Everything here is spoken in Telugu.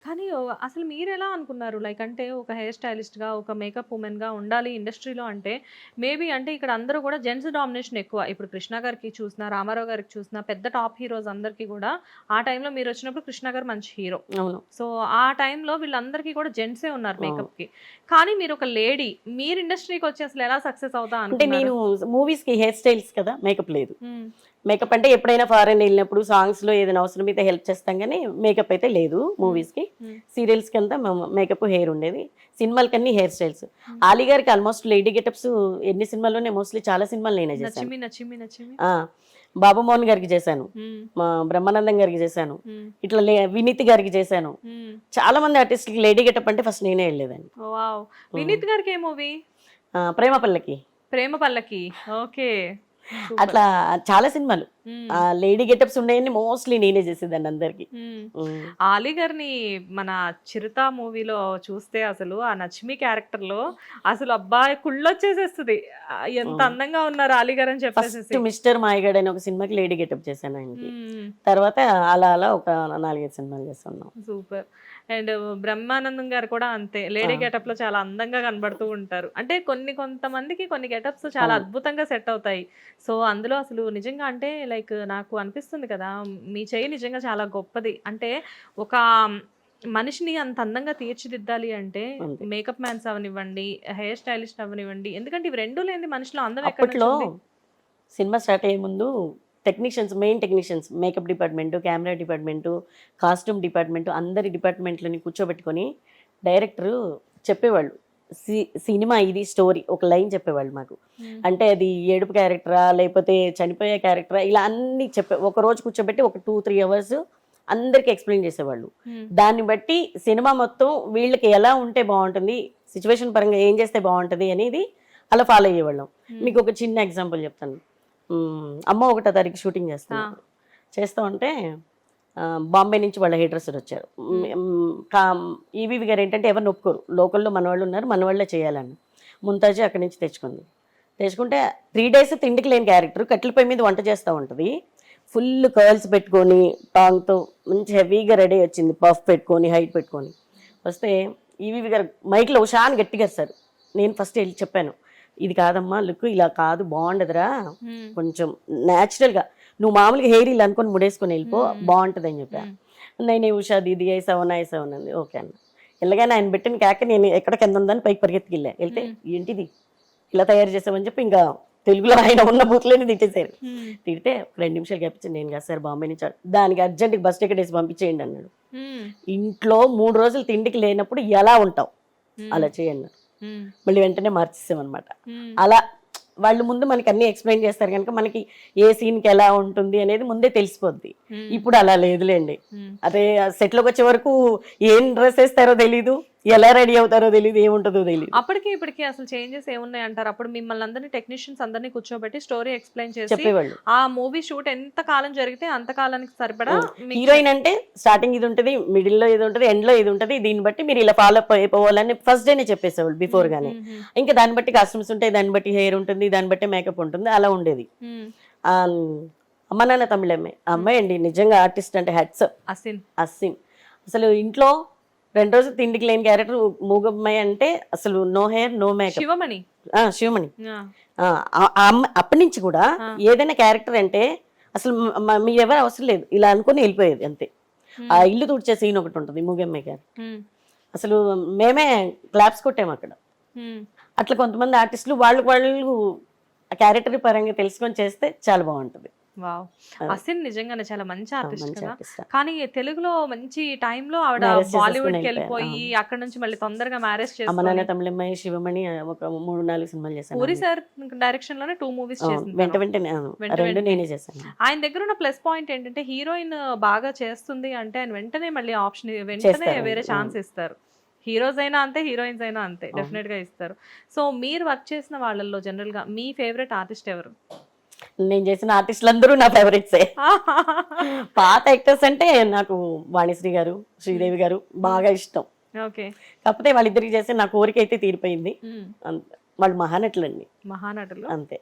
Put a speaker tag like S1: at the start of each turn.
S1: కానీ అసలు మీరెలా అనుకున్నారు? లైక్ అంటే ఒక హెయిర్ స్టైలిస్ట్‌గా, ఒక మేకప్ వుమెన్‌గా ఉండాలి ఇండస్ట్రీలో అంటే, మేబీ అంటే ఇక్కడ అందరూ కూడా జెంట్స్ డామినేషన్ ఎక్కువ. ఇప్పుడు 'కృష్ణ' గారికి చూసినా, 'రామారావు' గారికి చూసినా పెద్ద టాప్ హీరోస్ అందరికీ కూడా ఆ టైంలో మీరొచ్చినప్పుడు 'కృష్ణ' గారు మంచి హీరో.
S2: అవును.
S1: సో, ఆ టైంలో వీళ్ళందరికీ కూడా జెంట్సే ఉన్నారు
S2: అవును.
S1: మేకప్‌కి. కానీ మీరొక లేడీ. మీరు ఇండస్ట్రీకొచ్చి అసలు ఎలా సక్సెస్ అవుతా
S2: అంటే
S1: అనుకున్నారు?
S2: నేను మూవీస్‌కి హెయిర్ స్టైల్స్ కదా! మేకప్ లేదు.
S1: హ్మ్.
S2: మేకప్ అంటే ఎప్పుడైనా ఫారెన్ ఎళ్ళినప్పుడు సాంగ్స్‌లో ఏదైనా అవసరమైతే హెల్ప్ చేస్తాం గానీ, మేకప్ అయితే లేదు
S1: హ్మ్.
S2: మూవీస్‌కి.
S1: హ్మ్.
S2: సీరియల్స్‌కంతా మేకప్, హెయిర్ ఉండేది. సినిమాలకన్నీ హెయిర్ స్టైల్స్.
S1: హ్మ్.
S2: 'ఆలీ' గారికి ఆల్మోస్ట్ లేడీ గెటప్స్ ఎన్ని సినిమాల్లోనే మోస్ట్‌లీ చాలా సినిమాలు నేనే చేశాను.
S1: 'నచ్చిమి నచ్చిమి నచ్చిమి'.
S2: ఆ! 'బాబు మోహన్' గారికి చేశాను.
S1: హ్మ్.
S2: మా 'బ్రహ్మానందం' గారికి చేశాను.
S1: హ్మ్.
S2: ఇట్లా 'వినీత్' గారికి చేశాను.
S1: హ్మ్.
S2: చాలా మంది ఆర్టిస్ట్‌లకి లేడీ గెటప్ అంటే ఫస్ట్ నేనే ఎళ్ళేదాన్ని.
S1: వావ్!
S2: హ్మ్.
S1: 'వినీత్' గారికి ఏ మూవీ?
S2: 'ప్రేమ పల్లకి'
S1: 'ప్రేమ పల్లకి'. ఓకే. సూపర్.
S2: అట్లా చాలా సినిమాలు.
S1: హ్మ్.
S2: లేడీ గెటప్స్ ఉన్నాయన్నీ మోస్ట్‌లీ నేనే చేసేదాన్ని అందరికి.
S1: హ్మ్.
S2: హ్మ్.
S1: 'ఆలీ' గారిని మన 'చిరుత' మూవీలో చూస్తే అసలు ఆ 'నచ్మి' క్యారెక్టర్‌లో అసలు అబ్బా! కుళ్ళొచ్చేసేస్తది. ఎంత
S2: హ్మ్.
S1: అందంగా ఉన్నారు 'ఆలీ' గారని
S2: ఫస్ట్
S1: చెప్పేసేసి.
S2: 'మిస్టర్ మాయగాడు' అని ఒక సినిమాకి లేడీ గెటప్ చేశాను ఆయనకి.
S1: హ్మ్.
S2: తర్వాత అలా అలా ఒక 4, 5 సినిమాలు చేస్తున్నాం.
S1: సూపర్. అండ్ 'బ్రహ్మానందం' గారు కూడా అంతే.
S2: ఆ!
S1: లేడీ గెటప్‌లో చాలా అందంగా కనబడుతూ ఉంటారు. అంటే కొంతమందికి కొన్ని గెటప్స్ చాలా
S2: అవును.
S1: అద్భుతంగా సెట్ అవుతాయి. సో, అందులో అసలు నిజంగా అంటే లైక్ నాకు అనిపిస్తుంది కదా! మీ చెయ్యి నిజంగా చాలా గొప్పది. అంటే ఒక మనిషిని అంత అందంగా తీర్చిదిద్దాలి అంటే
S2: అంతే.
S1: మేకప్ మ్యాన్స్ అవ్వనివ్వండి, హెయిర్ స్టైలిస్ట్ అవ్వనివ్వండి. ఎందుకంటే ఇవి 2 లేనిది మనిషిలో అందం ఎక్కడి నుంచి
S2: అప్పట్లో
S1: ఉంది?
S2: సినిమా స్టార్ట్ అయ్యే ముందు main technicians makeup department, camera department, costume department అందరి డిపార్ట్‌మెంట్‌లని కూర్చోబెట్టుకొని డైరెక్టరు చెప్పేవాళ్ళు. సి సినిమా ఇది స్టోరీ ఒక లైన్ చెప్పేవాళ్ళు మాకు.
S1: హ్మ్.
S2: అంటే అది ఏడుపు క్యారెక్టరా? లేకపోతే చనిపోయే క్యారెక్టరా? ఇలా అన్నీ ఒకరోజు కూర్చోబెట్టి ఒక 2, 3 అవర్స్ అందరికి ఎక్స్‌ప్లెయిన్ చేసేవాళ్ళు.
S1: హ్మ్.
S2: దాన్ని బట్టి సినిమా మొత్తం వీళ్ళకి ఎలా ఉంటే బావుంటుంది, సిట్యుయేషన్ పరంగా ఏం చేస్తే బావుంటది అనేది అలా ఫాలో అయ్యేవాళ్ళం.
S1: హ్మ్.
S2: మీకొక చిన్న ఎగ్జాంపుల్ చెప్తాను. 'అమ్మ ఒకటో తారీఖు' షూటింగ్
S1: ఆ!
S2: చేస్తున్నాం. చేస్తూ ఉంటే బాంబే నుంచి వాళ్ళ హెయిర్ డ్రెస్సర్ వచ్చారు.
S1: హ్మ్.
S2: ఈవీవి గారు ఏంటంటే ఎవరిని ఒప్పుకోరు. లోకల్‌లో మనవాళ్ళు ఉన్నారు. మన వాళ్ళే చేయాలని. ముంతాజే అక్కడి నుంచి తెచ్చుకుంది. తెచ్చుకుంటే 3 డేస్ తిండికి లేని క్యారెక్టర్ కట్టెల పొయ్యి మీద వంట చేస్తూ ఉంటది. ఫుల్ కర్ల్స్ పెట్టుకొని, టాంగ్‌తో మంచి హెవీగా రెడీ అయ్యి వచ్చింది. పఫ్ పెట్టుకొని, హైట్ పెట్టుకొని. వస్తే ఈవీవి గారు మైక్‌లో ఉషా అని గట్టిగా అరిసారు. నేను ఫస్ట్ ఎళ్లి చెప్పాను. "ఇది కాదమ్మా లుక్ ఇలా కాదు బావుండదురా.
S1: హ్మ్.
S2: కొంచెం నేచురల్‌గా నువ్వు మామూలుగా హెయిర్ ఇలా అనుకొని ముడేసుకొని ఎళ్ళిపో
S1: హ్మ్.
S2: బావుంటదని" చెప్పా.
S1: హ్మ్.
S2: "నై ఉషా దీదీ ఐసా హోనా ఐసా హోనా" అంది. ఓకే అన్నా. ఎళ్ళగానే ఆయన పెట్టిన కేక నేను ఎక్కడ కింద ఉందని పైకి పరిగెత్తుకెళ్ళా. ఎళ్తే
S1: హ్మ్.
S2: ఏంటిది ఇలా తయారు చేసావని చెప్పి ఇంకా తెలుగులో ఆయన ఉన్న బూతులన్నీ తిట్టేశారు.
S1: హ్మ్.
S2: తిడితే ఒక 2 నిమిషాలు గ్యాప్ ఇచ్చి నేను కాదు సార్ బాంబే నుంచి దానికి అర్జెంట్‌గా బస్ టికెట్ ఏసి పంపించేయండి అన్నాడు.
S1: హ్మ్.
S2: ఇంట్లో 3 రోజులు తిండికి లేనప్పుడు ఎలా ఉంటావు?
S1: హ్మ్.
S2: అలా చేయండి.
S1: హ్మ్.
S2: మళ్ళీ వెంటనే మార్చేసామనమాట.
S1: హ్మ్.
S2: అలా వాళ్ళు ముందు మనకి అన్నీ ఎక్స్‌ప్లెయిన్ చేస్తారు గనుక మనకి ఏ సీన్‌కి ఎలా ఉంటుంది అనేది ముందే తెలిసిపోద్ది.
S1: హ్మ్.
S2: ఇప్పుడు అలా లేదులెండి.
S1: హ్మ్.
S2: అదే సెట్‌లోకొచ్చే వరకు ఏం డ్రెస్ ఏస్తారో తెలీదు. ఎలా రెడీ అవుతారో తెలీదు. ఏముంటదో తెలీదు.
S1: అప్పటికి, ఇప్పటికి అసలు చేంజెస్ ఏమున్నాయంటారు? అప్పుడు మిమ్మల్ని అందరిని టెక్నీషియన్స్ అందరిని కూర్చోబెట్టి స్టోరీ ఎక్స్‌ప్లెయిన్ చేసి,
S2: చెప్పేవాళ్ళు.
S1: ఆ మూవీ షూట్ ఎంత కాలం జరిగితే అంత కాలానికి సరిపడా
S2: హ్మ్.
S1: మీకు
S2: హీరోయిన్ అంటే స్టార్టింగ్ ఇది ఉంటది. మిడిల్‌లో ఇది ఉంటది. ఎండ్‌లో ఇది ఉంటది. దీన్ని బట్టి మీరు ఇలా ఫాలో అప్ అయిపోవాలని ఫస్ట్ డేనే చెప్పేసేవాళ్ళు
S1: హ్మ్.
S2: బిఫోర్‌గానే.
S1: హ్మ్. హ్మ్.
S2: ఇంకా దాన్ని బట్టి కాస్ట్యూమ్స్ ఉంటాయి. దాన్ని బట్టి హెయిర్ ఉంటుంది. దాన్ని బట్టి మేకప్ ఉంటుంది. అలా ఉండేది.
S1: హ్మ్.
S2: ఆహ్, అమ్మ నాన్న తమిళమ్మాయి. ఆ
S1: హ్మ్.
S2: అమ్మాయి అండి నిజంగా ఆర్టిస్ట్ అంటే హ్యాట్స్ ఆఫ్.
S1: 'అసిన్'.
S2: అస్సిన్. అసలు ఇంట్లో 2 రోజులు తిండికి లేని క్యారెక్టర్ మూగమ్మాయి అంటే అసలు no hair, no makeup.
S1: 'Shivamani'.
S2: Shivamani.
S1: ఆ!
S2: ఆ! ఆ అమ్మాయి అప్పటి నుంచి కూడా
S1: ఆ!
S2: ఏదైనా క్యారెక్టర్ అంటే అసలు మీరెవరు అవసరం లేదు. ఇలా అనుకుని ఎళ్ళిపోయేది అంతే. ఆ
S1: హ్మ్.
S2: ఇల్లు తుడిచే సీన్ ఒకటుంటది మూగమ్మాయి గారు.
S1: హ్మ్.
S2: అసలు మేమే క్లాప్స్ కొట్టామక్కడ.
S1: హ్మ్.
S2: అట్లా కొంతమంది ఆర్టిస్టులు వాళ్ళు ఆ క్యారెక్టర్ పరంగా తెలుసుకొని చేస్తే చాలా బావుంటది.
S1: వావ్!
S2: అది.
S1: 'అసిన్' నిజంగానే చాలా మంచి ఆర్టిస్ట్
S2: మంచి
S1: కదా!
S2: ఆర్టిస్ట్.
S1: కానీ తెలుగులో మంచి టైంలో ఆవిడ
S2: మ్యారేజ్ చేసేసుకొని ఎళ్ళిపోయారు.
S1: బాలీవుడ్‌కెళ్ళిపోయి, అక్కడి నుంచి మళ్ళీ తొందరగా మ్యారేజ్
S2: అమ్మ నాన్న
S1: చేసుకొని,
S2: తమిళమ్మాయి, శివమణి ఒక 3, 4 సినిమాలు చేశాను
S1: 'పూరి
S2: ఆమె.
S1: సార్' డైరెక్షన్‌లోనే 2 మూవీస్
S2: అవును.
S1: చేసింది
S2: వెంట
S1: తను.
S2: వెంటనే
S1: వెంట
S2: 2
S1: వెంటనే.
S2: నేనే చేశాను.
S1: ఆయన దగ్గరున్న ప్లస్ పాయింట్ ఏంటంటే, హీరోయిన్ బాగా చేస్తుంది అంటే, ఆయన వెంటనే మళ్ళీ ఆప్షన్ వెంటనే
S2: చేస్తారాయన.
S1: వేరే ఛాన్స్ ఇస్తారు. హీరోస్ అయినా అంతే, హీరోయిన్స్ అయినా అంతే.
S2: అవును.
S1: డెఫినెట్‌గా ఇస్తారు. సో, మీరు వర్క్ చేసిన వాళ్ళల్లో జనరల్‌గా మీ ఫేవరెట్ ఆర్టిస్ట్ ఎవరు?
S2: నేను చేసిన ఆర్టిస్టులందరూ నా ఫేవరెట్సే. పాత యాక్టర్స్ అంటే నాకు వాణిశ్రీ గారు,
S1: హ్మ్.
S2: శ్రీదేవి గారు
S1: హ్మ్.
S2: బాగా ఇష్టం.
S1: ఓకే.
S2: కాకపోతే వాళ్ళిద్దరికి చేస్తే నా కోరికైతే తీరిపోయింది.
S1: హ్మ్.
S2: అంతే. వాళ్ళు మహానటులండి.
S1: మహానటులు.
S2: అంతే.